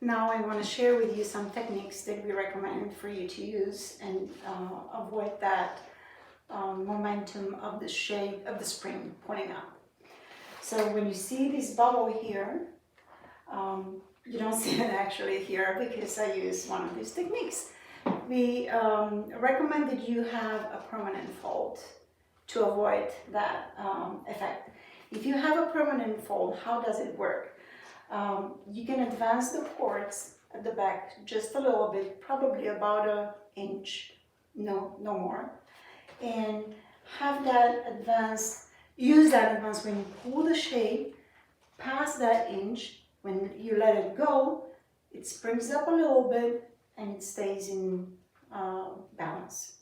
Now I want to share with you some techniques that we recommend for you to use and avoid that momentum of the shape of the spring pulling up. So when you see this bubble here, you don't see it actually here because I use one of these techniques. We recommend that you have a permanent fold to avoid that effect. If you have a permanent fold, how does it work? You can advance the cords at the back just a little bit, probably about an inch, no more, and have that advance, use that advance when you pull the shape past that inch. When you let it go, it springs up a little bit and it stays in balance.